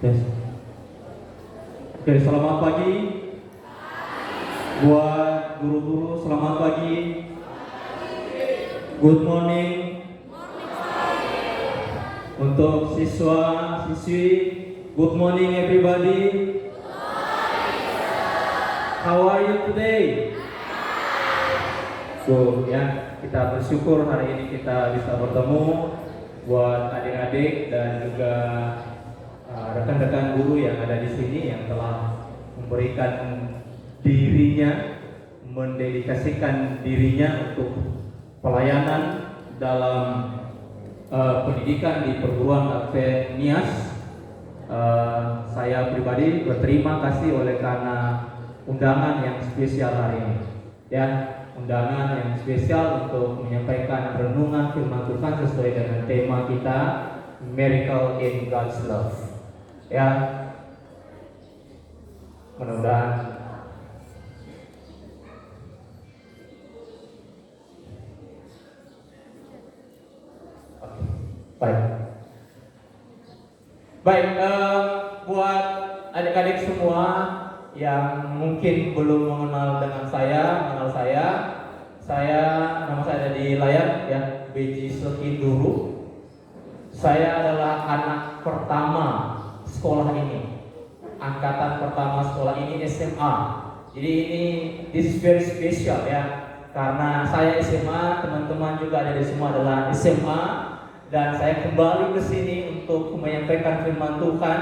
Yes. Oke, selamat pagi buat guru-guru. Selamat pagi. Good morning. Untuk siswa-siswi, good morning everybody. How are you today? So, ya, kita bersyukur hari ini kita bisa bertemu buat adik-adik dan juga rekan-rekan guru yang ada di sini yang telah memberikan dirinya, mendedikasikan dirinya untuk pelayanan dalam pendidikan di perguruan Advent Nias. Saya pribadi berterima kasih oleh karena undangan yang spesial hari ini, ya, undangan yang spesial untuk menyampaikan renungan firman Tuhan sesuai dengan tema kita, Miracle in God's Love. Ya, mudah-mudahan baik. Buat adik-adik semua yang mungkin belum mengenal saya, nama saya ada di layar, ya, Beji Sekinduru. Saya adalah anak pertama sekolah ini, angkatan pertama sekolah ini SMA. Jadi this is very special, ya, karena saya SMA, teman-teman juga ada di semua adalah SMA, dan saya kembali ke sini untuk menyampaikan firman Tuhan.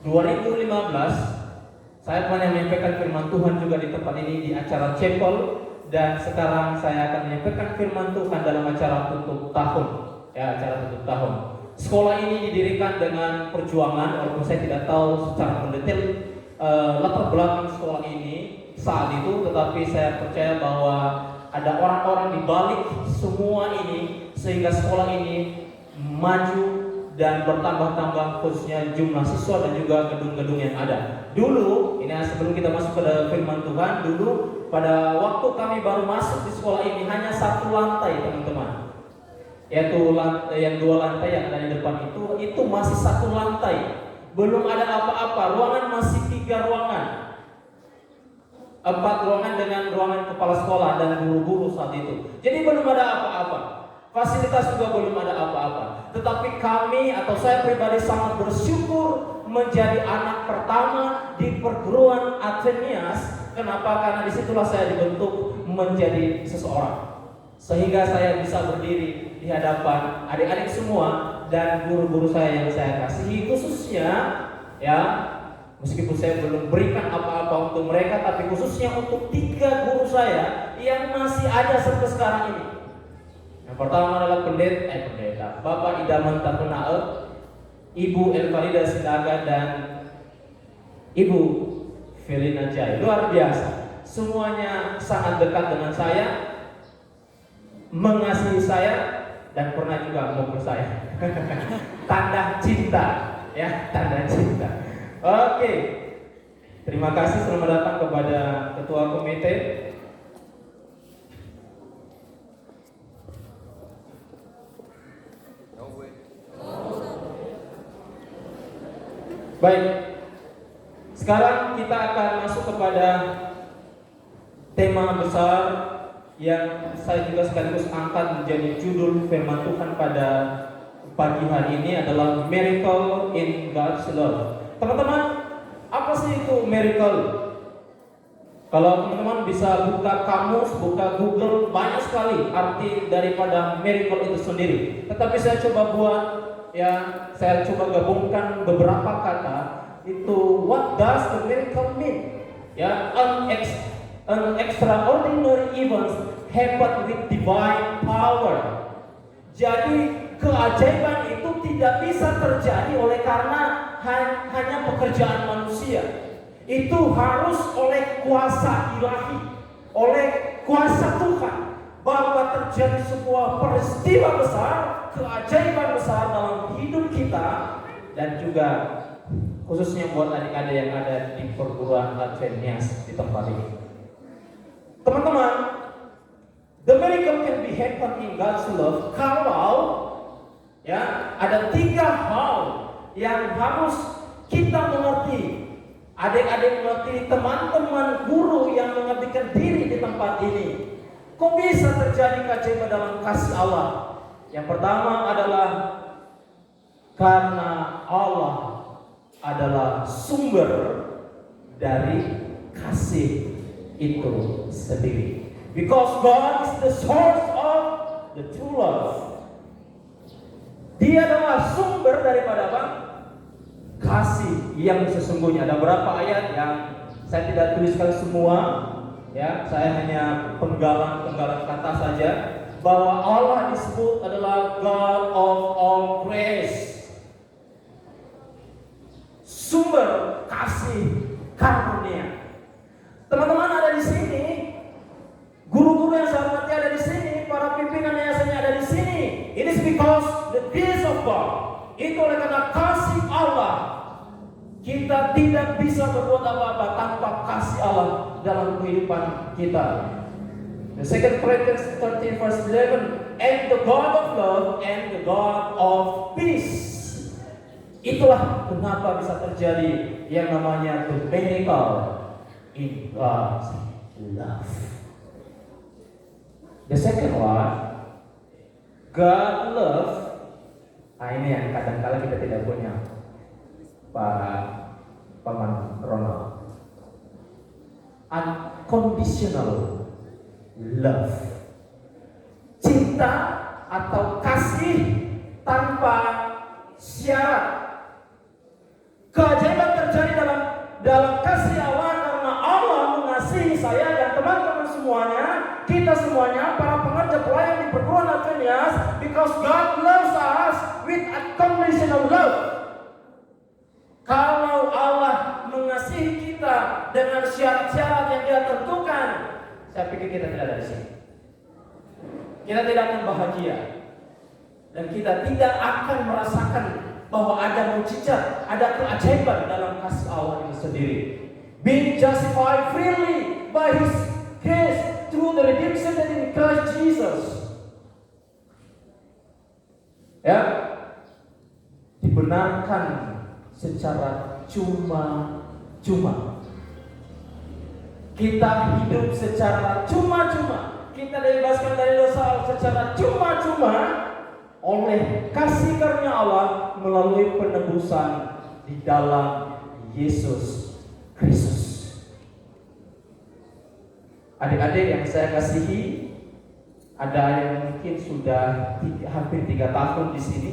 2015 saya pernah menyampaikan firman Tuhan juga di tempat ini di acara chapel, dan sekarang saya akan menyampaikan firman Tuhan dalam acara tutup tahun, ya, acara tutup tahun. Sekolah ini didirikan dengan perjuangan, walaupun saya tidak tahu secara mendetail latar belakang sekolah ini saat itu, tetapi saya percaya bahwa ada orang-orang di balik semua ini sehingga sekolah ini maju dan bertambah-tambah, khususnya jumlah siswa dan juga gedung-gedung yang ada. Dulu, ini sebelum kita masuk ke firman Tuhan, dulu pada waktu kami baru masuk di sekolah ini hanya satu lantai, teman-teman. Yaitu yang dua lantai yang ada di depan itu masih satu lantai. Belum ada apa-apa, ruangan masih 3 ruangan. 4 ruangan dengan ruangan kepala sekolah dan guru-guru saat itu. Jadi belum ada apa-apa. Fasilitas juga belum ada apa-apa. Tetapi kami atau saya pribadi sangat bersyukur menjadi anak pertama di perguruan Advent Nias. Kenapa? Karena disitulah saya dibentuk menjadi seseorang, sehingga saya bisa berdiri di hadapan adik-adik semua dan guru-guru saya yang saya kasihi, khususnya, ya, meskipun saya belum berikan apa-apa untuk mereka, tapi khususnya untuk 3 guru saya yang masih ada sampai sekarang ini. Yang pertama adalah pendeta Bapak Idaman Tapenae, Ibu Elfarida Sindaga, dan Ibu Felina Jai. Luar biasa, semuanya sangat dekat dengan saya, mengasihi saya, dan pernah juga memukul saya. Tanda cinta, ya, tanda cinta. Oke, terima kasih, selamat datang kepada Ketua Komite. Baik, sekarang kita akan masuk kepada tema besar yang saya juga sekaligus angkat menjadi judul firman Tuhan pada pagi hari ini adalah Miracle in God's Love. Teman-teman, apa sih itu miracle? Kalau teman-teman bisa buka kamus, buka Google, banyak sekali arti daripada miracle itu sendiri. Tetapi saya coba buat, ya, saya coba gabungkan beberapa kata. Itu what does the miracle mean? Ya, an extraordinary events happen with divine power. Jadi keajaiban itu tidak bisa terjadi oleh karena hanya pekerjaan manusia. Itu harus oleh kuasa ilahi, oleh kuasa Tuhan, bahwa terjadi sebuah peristiwa besar, keajaiban besar dalam hidup kita, dan juga khususnya buat adik-adik yang ada di perguruan Advent Nias di tempat ini. Teman-teman, the miracle can be happen in God's love kalau, ya, ada 3 hal yang harus kita mengerti. Adik-adik mengerti, teman-teman guru yang mengabdikan diri di tempat ini. Kok bisa terjadi keajaiban dalam kasih Allah? Yang pertama adalah karena Allah adalah sumber dari kasih itu sendiri. Because God is the source of the true love. Dia adalah sumber daripada apa? Kasih yang sesungguhnya. Ada berapa ayat yang saya tidak tuliskan semua, ya, saya hanya penggalan kata saja, bahwa Allah disebut adalah God of all grace, sumber kasih karunia. Teman-teman ada di sini, guru-guru yang saya hormati ada di sini, para pimpinan yayasannya ada di sini. It is because the grace of God. Itu oleh karena kasih Allah. Kita tidak bisa berbuat apa-apa tanpa kasih Allah dalam kehidupan kita. The 2 Corinthians 13 verse 11, and the God of love and the God of peace. Itulah kenapa bisa terjadi yang namanya the miracle in God's love. The second one, God love. Nah ini yang kadang-kala kita tidak punya, Pak Paman Ronald. Unconditional love, cinta atau kasih tanpa syarat. Keajaiban terjadi dalam kasih Allah karena Allah mengasihi saya dan teman-teman semuanya, kita semuanya, para pengerja pelayan di perguruan Adventias, because God loves us with unconditional love. Kalau Allah mengasihi kita dengan syarat-syarat yang Dia tentukan, saya pikir kita tidak ada di sini. Kita tidak akan bahagia dan kita tidak akan merasakan bahwa ada mukjizat, ada keajaiban dalam kasih Allah itu sendiri. Being justified freely by His grace through the redemption that in Christ Jesus. Ya, dibenarkan secara cuma-cuma. Kita hidup secara cuma-cuma. Kita dibebaskan dari dosa secara cuma-cuma oleh kasih karunia Allah melalui penebusan di dalam Yesus Kristus. Adik-adik yang saya kasihi, ada yang mungkin sudah hampir 3 tahun di sini,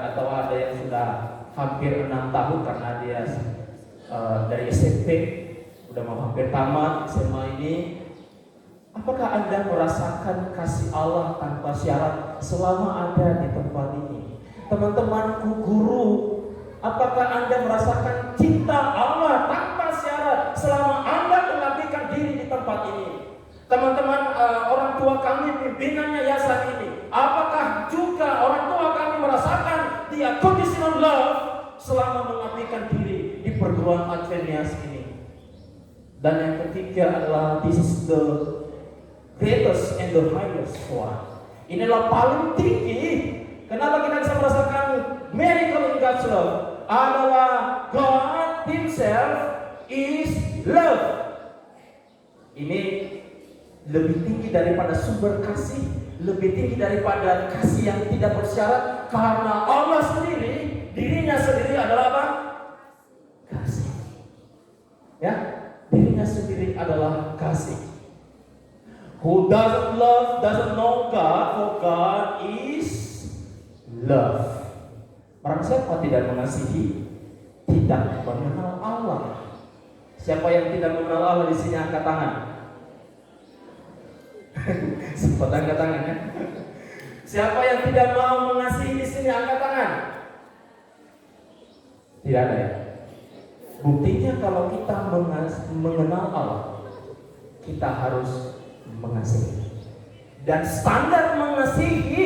atau ada yang sudah hampir 6 tahun karena dia dari SMP, udah mau hampir tamat SMA ini. Apakah Anda merasakan kasih Allah tanpa syarat selama ada di tempat ini? Teman-temanku guru, apakah Anda merasakan cinta Allah tanpa syarat selama Anda mengabdikan diri di tempat ini? Teman-teman orang tua kami, pimpinan yayasan ini, apakah juga orang tua kami merasakan the unconditional love selama mengabdikan diri di perguruan Adventias ini? Dan yang ketiga adalah this is the greatest and the highest one. Inilah paling tinggi. Kenapa kita bisa merasakan miracle in God's love? Adalah God Himself is love. Ini lebih tinggi daripada sumber kasih, lebih tinggi daripada kasih yang tidak bersyarat, karena Allah sendiri, dirinya sendiri adalah apa? Kasih. Ya, dirinya sendiri adalah kasih. Who doesn't love doesn't know God, for God is love. Barang siapa tidak mengasihi, tidak mengenal Allah. Siapa yang tidak mengenal Allah di sini angkat tangan. Sempat angkat tangan ya. Siapa yang tidak mau mengasihi di sini angkat tangan. Tidak ada ya. Buktinya kalau kita mengenal Allah, kita harus mengasihi. Dan standar mengasihi,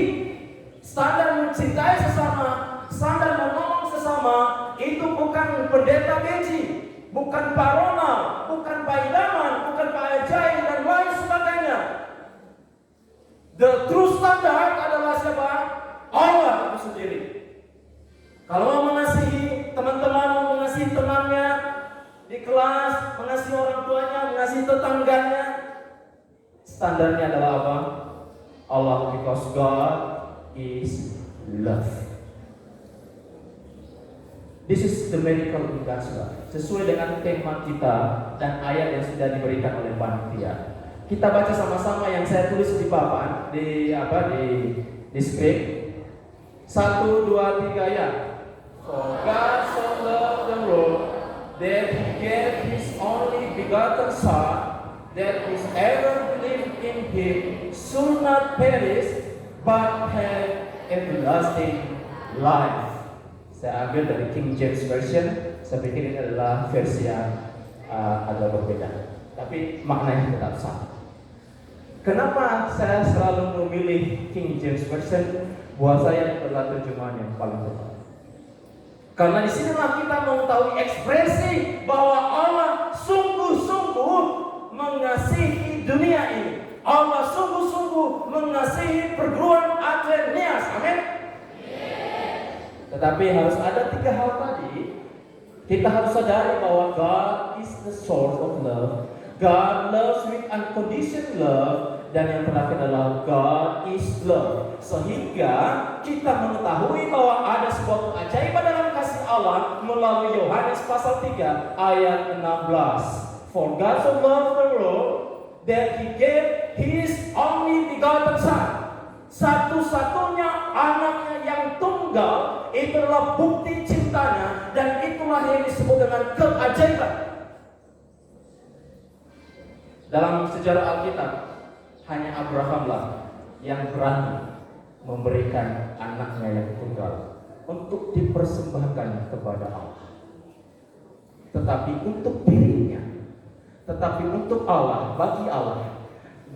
standar mencintai sesama, standar menolong sesama, itu bukan pendeta Beji, bukan Pak Ronald, bukan Pak Idaman, bukan Pak Ajay dan lain sebagainya. The true standard adalah siapa? Allah itu sendiri. Kalau mau mengasihi, tetangganya, standarnya adalah apa? Allah, because God is love. This is the miracle in God's love. Sesuai dengan tema kita dan ayat yang sudah diberikan oleh panitia. Kita baca sama-sama yang saya tulis di papan, di skrip. 1, 2, 3 ya. For God so loved the world that He gave His only begotten Son, that whoever believes in Him should not perish, but have everlasting life. Saya ambil dari King James Version. Saya pikir ini adalah versi yang agak berbeda, tapi maknanya tetap sama. Kenapa saya selalu memilih King James Version? Buat saya adalah terjemahan yang paling tepat. Karena disinilah kita mengetahui ekspresi bahwa Allah sungguh-sungguh mengasihi dunia ini. Allah sungguh-sungguh mengasihi perguruan Adventias. Amin. Tetapi harus ada 3 hal tadi. Kita harus sadari bahwa God is the source of love. God loves with unconditional love. Dan yang terakhir adalah God is love. Sehingga kita mengetahui bahwa ada sebuah keajaiban dalam kasih Allah melalui Yohanes pasal 3 ayat 16. For God so loved the world that He gave His only begotten Son. Satu-satunya anaknya yang tunggal. Itu adalah bukti cintanya. Dan itulah yang disebut dengan keajaiban. Dalam sejarah Alkitab, hanya Abrahamlah yang berani memberikan anaknya yang tunggal untuk dipersembahkan kepada Allah. Tetapi untuk dirinya, tetapi untuk Allah, bagi Allah,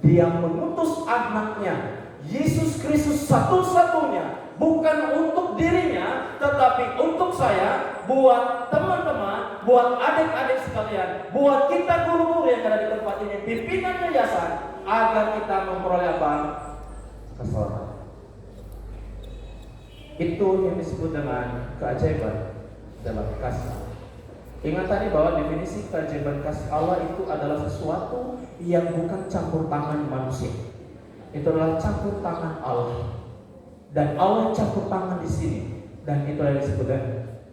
Dia mengutus anaknya Yesus Kristus satu-satunya, bukan untuk dirinya, tetapi untuk saya, buat teman-teman, buat adik-adik sekalian, buat kita guru-guru yang ada di tempat ini, pimpinan yayasan, agar kita memperoleh apa? Keselamatan. Itu yang disebut dengan keajaiban dalam kasih Allah. Ingat tadi bahwa definisi keajaiban kasih Allah itu adalah sesuatu yang bukan campur tangan manusia. Itu adalah campur tangan Allah. Dan Allah campur tangan di sini. Dan itu yang disebut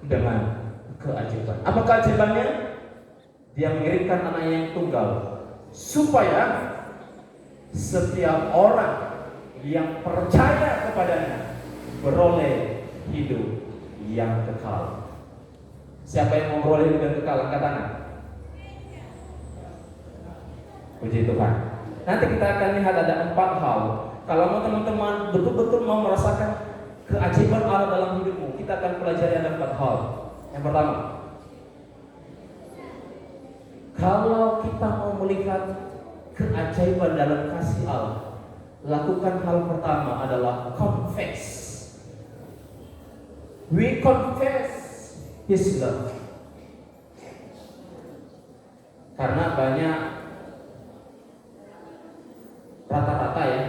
dengan keajaiban. Apa keajaibannya? Dia mengirimkan anaknya yang tunggal supaya setiap orang yang percaya kepadanya beroleh hidup yang kekal. Siapa yang mau beroleh hidup yang kekal? Angkat tangan. Puji Tuhan. Nanti kita akan lihat ada 4 hal. Kalau mau teman-teman betul-betul mau merasakan keajaiban Allah dalam hidupmu, kita akan pelajari ada 4 hal. Yang pertama, kalau kita mau melihat keajaiban dalam kasih Allah, lakukan hal pertama adalah confess. We confess His love. Karena banyak rata-rata ya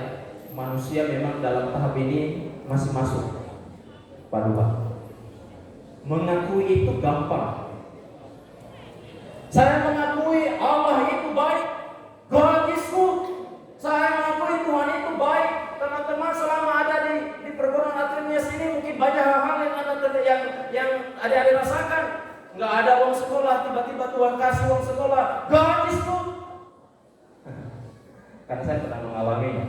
manusia memang dalam tahap ini masih masuk paduan. Mengakui itu gampang. Saya mengakui Allah itu baik. God is good. Saya mengakui Tuhan itu baik. Teman-teman selama ada di perguruan Adventias ini mungkin banyak hal-hal yang adik-adik rasakan. Nggak ada uang sekolah, tiba-tiba Tuhan kasih uang sekolah. God is good. Karena saya pernah mengalaminya.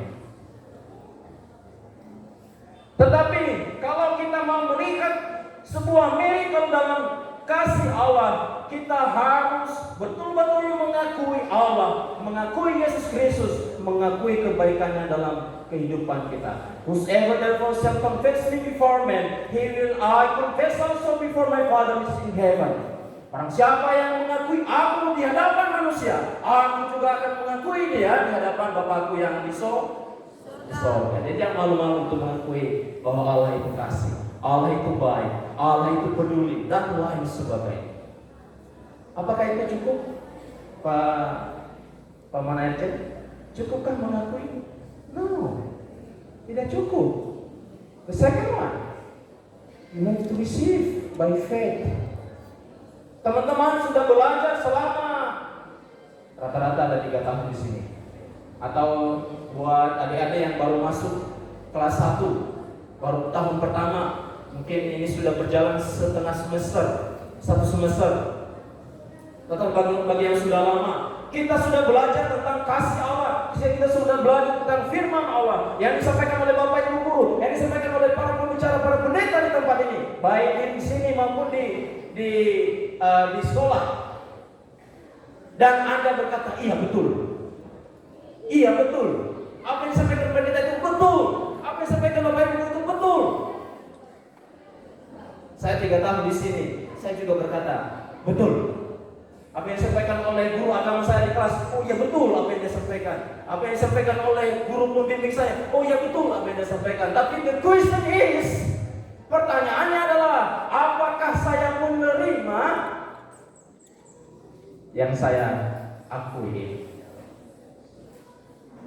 Tetapi kalau kita mau melihat sebuah miracle dalam kasih Allah, kita harus betul-betul mengakui Allah, mengakui Yesus Kristus, mengakui kebaikannya dalam kehidupan kita. Whosoever therefore shall confess me before men, he will I confess also before my Father which is in heaven. Barang siapa yang mengakui aku di hadapan manusia, aku juga akan mengakui dia di hadapan Bapakku yang di sorga. Jadi jangan malu-malu untuk mengakui bahwa Allah itu kasih, Allah itu baik, Allah itu peduli, dan lain sebagainya. Apakah itu cukup, Pak Manajer? Cukupkah mengakui? No, tidak cukup. The second one, you have to receive by faith. Teman-teman sudah belajar selama Rata-rata ada 3 tahun di sini. Atau buat adik-adik yang baru masuk kelas 1, baru tahun pertama, mungkin ini sudah berjalan setengah semester, 1 semester. Atau bagi yang sudah lama, kita sudah belajar tentang kasih Allah, kita sudah belajar tentang firman Allah yang disampaikan oleh Bapak Ibu guru, yang disampaikan oleh para pembicara, para pendeta di tempat ini, baik di sini maupun di sekolah. Dan Anda berkata, iya betul. Iya betul. Apa yang disampaikan pendeta itu betul. Apa yang disampaikan Bapak Ibu itu betul. Saya 3 tahun di sini, saya juga berkata, betul. Apa yang disampaikan oleh guru agama saya di kelas, oh iya betul apa yang dia sampaikan. Apa yang disampaikan oleh guru pembimbing saya, oh iya betul apa yang dia sampaikan. Tapi the question is, pertanyaannya adalah, apakah saya menerima yang saya akui?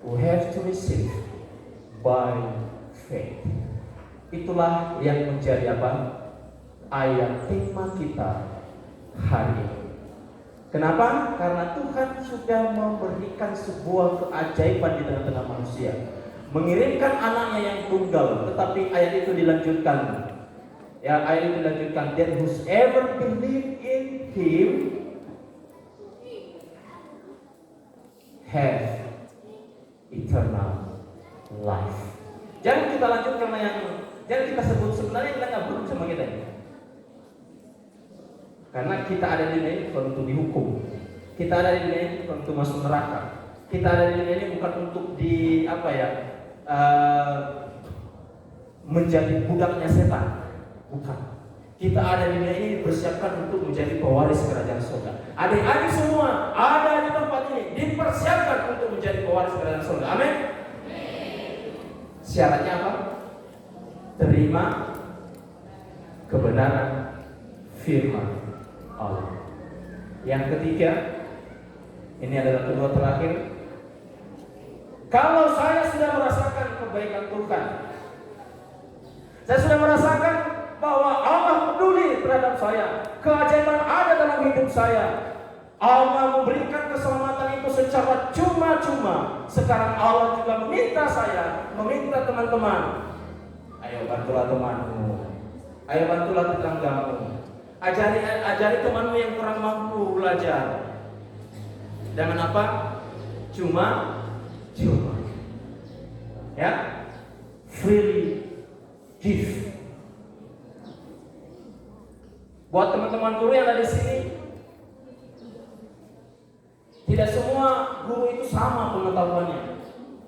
We have to receive by faith. Itulah yang menjadi apa? Ayat tema kita hari ini. Kenapa? Karena Tuhan sudah memberikan sebuah keajaiban di tengah-tengah manusia, mengirimkan anaknya yang tunggal. Tetapi ayat itu dilanjutkan. Ya, ayat itu dilanjutkan. That whosoever believe in Him have eternal life. Jangan kita lanjutkan jangan kita sebut, sebenarnya kita nggak buruk sama kita ini. Karena kita ada di dunia bukan untuk dihukum. Kita ada di dunia bukan untuk masuk neraka. Kita ada di dunia ini bukan untuk menjadi budaknya setan. Bukan. Kita ada di dunia ini dipersiapkan untuk menjadi pewaris kerajaan surga. Adik-adik semua ada di tempat ini dipersiapkan untuk menjadi pewaris kerajaan surga. Amin. Syaratnya apa? Terima kebenaran firman Allah. Yang ketiga, ini adalah kedua terakhir. Kalau saya sudah merasakan kebaikan Tuhan, saya sudah merasakan bahwa Allah peduli terhadap saya, keajaiban ada dalam hidup saya, Allah memberikan keselamatan itu secara cuma-cuma. Sekarang Allah juga meminta saya, meminta teman-teman, ayo bantulah temanmu, ayo bantulah tetanggamu, ajari temanmu yang kurang mampu belajar. Dengan apa? Cuma. Ya, freely give. Buat teman-teman guru yang ada di sini, tidak semua guru itu sama pengetahuannya,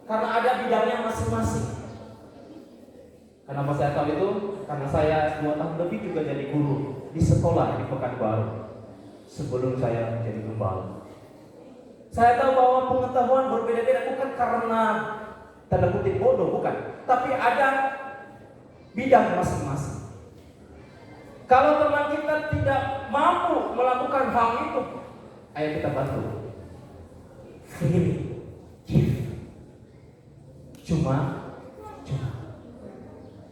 karena ada bidangnya masing-masing. Kenapa saya tahu itu? Karena saya 2 tahun lebih juga jadi guru di sekolah di Pekanbaru sebelum saya menjadi gembala. Saya tahu bahwa pengetahuan berbeda-beda bukan karena tanda kutip bodoh, bukan, tapi ada bidang masing-masing. Kalau teman kita tidak mampu melakukan hal itu, ayo kita bantu. Free give. Cuma.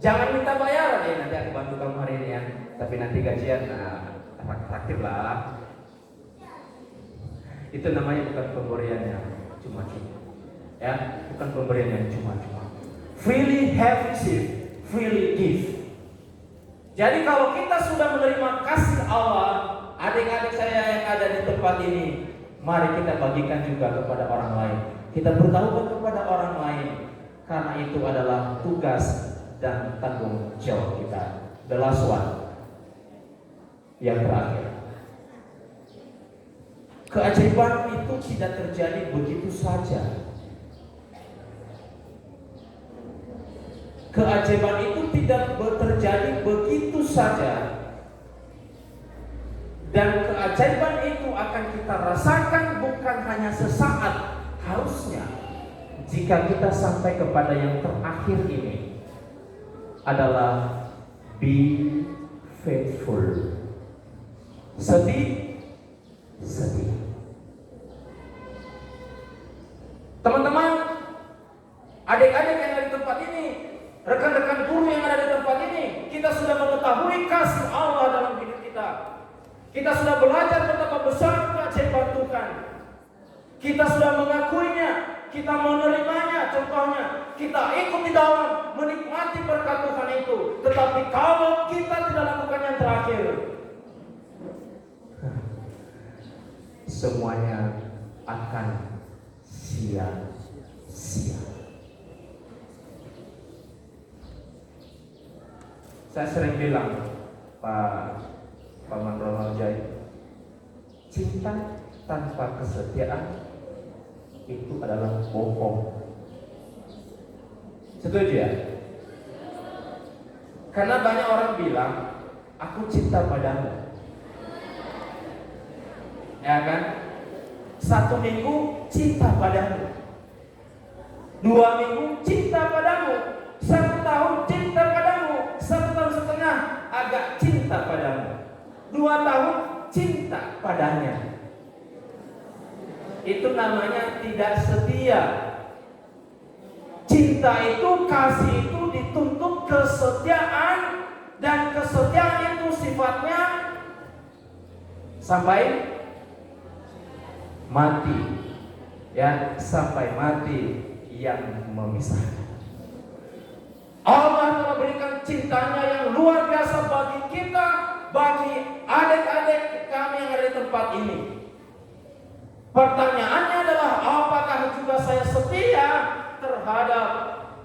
Jangan minta bayaran, ya nanti aku bantu kamu hari ini ya, tapi nanti gajian traktir lah. Itu namanya bukan pemberian yang cuma-cuma. Ya, bukan pemberian yang cuma-cuma. Freely have received, freely give. Jadi kalau kita sudah menerima kasih Allah, adik-adik saya yang ada di tempat ini, mari kita bagikan juga kepada orang lain. Kita bertaubat kepada orang lain, karena itu adalah tugas dan tanggung jawab kita. The last one, yang terakhir. Keajaiban itu tidak terjadi begitu saja. Keajaiban itu tidak terjadi begitu saja. Dan keajaiban itu akan kita rasakan bukan hanya sesaat. Harusnya jika kita sampai kepada yang terakhir ini adalah be faithful. Sedih. Teman-teman, adik-adik yang ada di tempat ini, rekan-rekan guru yang ada di tempat ini, kita sudah mengetahui kasih Allah dalam hidup kita. Kita sudah belajar betapa besar keajaiban Tuhan. Kita sudah mengakuinya, kita menerimanya. Contohnya, kita ikut di dalam menikmati berkat Tuhan itu. Tetapi kalau kita tidak lakukan yang terakhir, semuanya akan sia-sia. Saya sering bilang, Pak Paman Ronald Jai, cinta tanpa kesetiaan itu adalah bohong. Setuju ya? Karena banyak orang bilang, aku cinta padamu, ya kan? 1 minggu cinta padamu, 2 minggu cinta padamu, 1 tahun cinta padamu, 1 tahun setengah agak cinta padamu, 2 tahun cinta padanya. Itu namanya tidak setia. Cinta itu, kasih itu dituntut kesetiaan, dan kesetiaan itu sifatnya sampai mati, ya, sampai mati yang memisahkan. Allah telah berikan cintanya yang luar biasa bagi kita, bagi adik-adik kami yang ada di tempat ini. Pertanyaannya adalah, apakah juga saya setia terhadap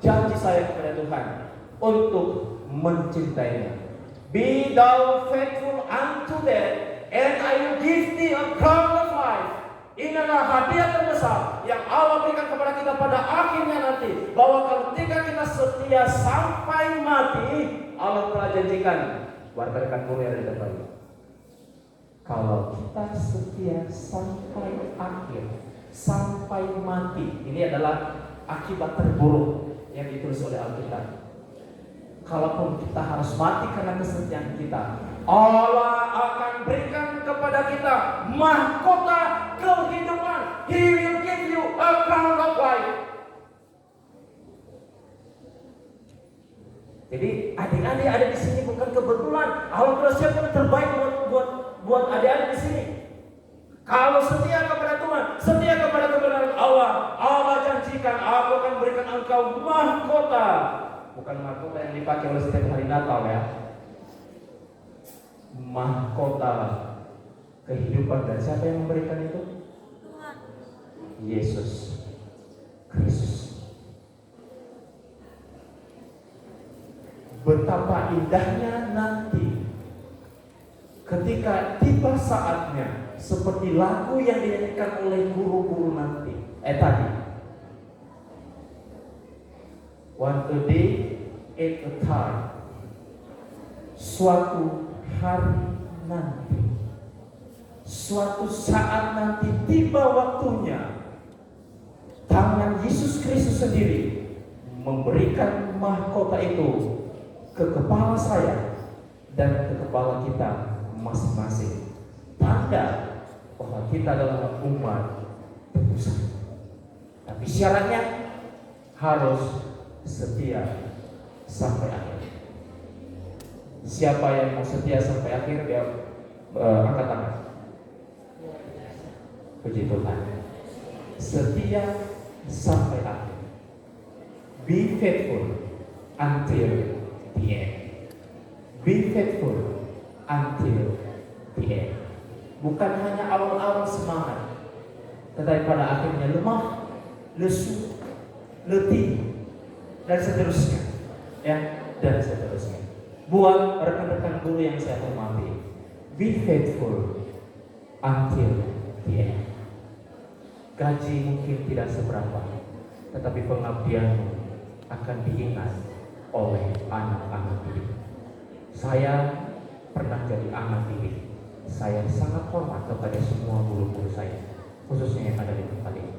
janji saya kepada Tuhan untuk mencintainya? Be thou faithful unto death, and I will give thee a crown of life. Inilah hadiah terbesar yang Allah berikan kepada kita pada akhirnya nanti, bahwa ketika kita setia sampai mati, Allah telah janjikan, warga rekan guru yang ada di depan, kalau kita setia sampai akhir, sampai mati, ini adalah akibat terburuk yang ditulis oleh Alkitab. Kalaupun kita harus mati karena kesetiaan kita, Allah akan berikan kepada kita mahkota kehidupan. He will give you a crown of life. Jadi adik-adik ada di sini bukan kebetulan. Allah telah siapkan terbaik buat adik-adik di sini. Kalau setia kepada Tuhan, setia kepada kebenaran Allah, Allah janjikan, aku akan berikan engkau mahkota. Bukan mahkota yang dipakai oleh setiap hari Natal ya. Mahkota kehidupan, dan siapa yang memberikan itu? Tuhan Yesus Kristus. Betapa indahnya nanti ketika tiba saatnya, seperti lagu yang dinyanyikan oleh guru-guru nanti tadi. One a day at a time. Suatu hari nanti, suatu saat nanti tiba waktunya, tangan Yesus Kristus sendiri memberikan mahkota itu ke kepala saya dan ke kepala kita masing-masing. Tanda bahwa kita adalah umat tebusan. Tapi syaratnya harus setia sampai akhir. Siapa yang mau setia sampai akhir, dia angkat tangan. Puji Tuhan. Setia sampai akhir. Be faithful until the end. Be faithful until the end. Bukan hanya awal-awal semangat, tetapi pada akhirnya lemah, lesu, letih, dan seterusnya, ya, dan seterusnya. Buat rekan-rekan guru yang saya hormati, be faithful until the end. Gaji mungkin tidak seberapa, tetapi pengabdianmu akan diingat oleh anak-anak didik. Saya pernah jadi anak didik. Saya sangat hormat kepada semua guru-guru saya, khususnya yang ada di tempat ini.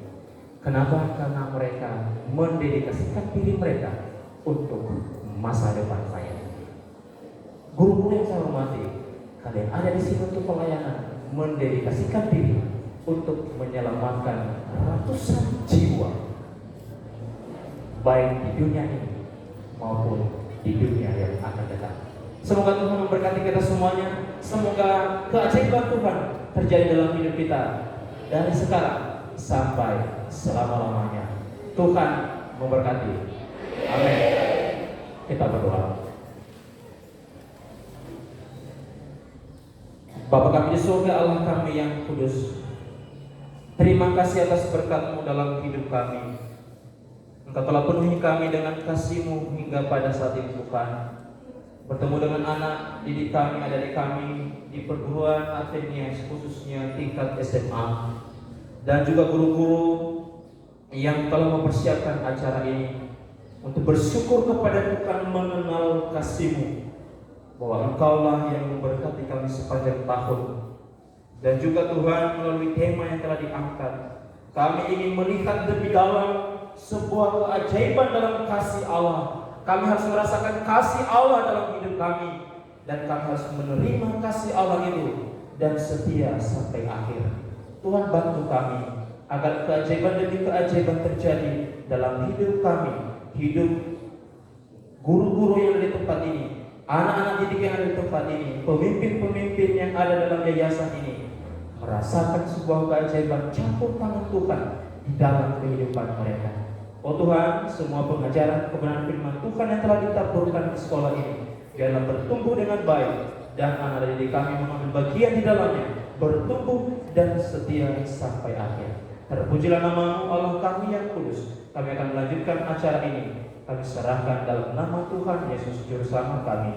Kenapa? Karena mereka mendedikasikan diri mereka untuk masa depan saya. Guru-guru yang saya hormati, kalian ada di sini untuk pelayanan, mendedikasikan diri untuk menyelamatkan ratusan jiwa, baik di dunia ini maupun di dunia yang akan datang. Semoga Tuhan memberkati kita semuanya. Semoga keajaiban Tuhan terjadi dalam hidup kita dari sekarang sampai selama-lamanya. Tuhan memberkati. Amin. Kita berdoa. Bapa kami di surga, Allah kami yang kudus, terima kasih atas berkat-Mu dalam hidup kami. Engkau telah penuhi kami dengan kasih-Mu hingga pada saat ini Tuhan. Bertemu dengan anak didik kami, adik kami di perguruan Athenias, khususnya tingkat SMA, dan juga guru-guru yang telah mempersiapkan acara ini, untuk bersyukur kepada Tuhan mengenal kasih-Mu, bahwa Engkaulah yang memberkati kami sepanjang tahun. Dan juga Tuhan, melalui tema yang telah diangkat, kami ingin melihat lebih dalam sebuah keajaiban dalam kasih Allah. Kami harus merasakan kasih Allah dalam hidup kami, dan kami harus menerima kasih Allah itu dan setia sampai akhir. Tuhan bantu kami agar keajaiban demi keajaiban terjadi dalam hidup kami, hidup guru-guru yang ada di tempat ini, anak-anak didik yang ada di tempat ini, pemimpin-pemimpin yang ada dalam yayasan ini, merasakan sebuah keajaiban campur tangan Tuhan di dalam kehidupan mereka. Oh Tuhan, semua pengajaran kebenaran firman Tuhan yang telah ditaburkan di sekolah ini, biarlah bertumbuh dengan baik, dan anak didik kami mengambil bagian di dalamnya, bertumbuh dan setia sampai akhir. Terpujilah nama-Mu Allah kami yang kudus. Kami akan melanjutkan acara ini. Kami serahkan dalam nama Tuhan Yesus Juru Selamat kami.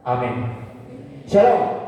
Amin. Shalom.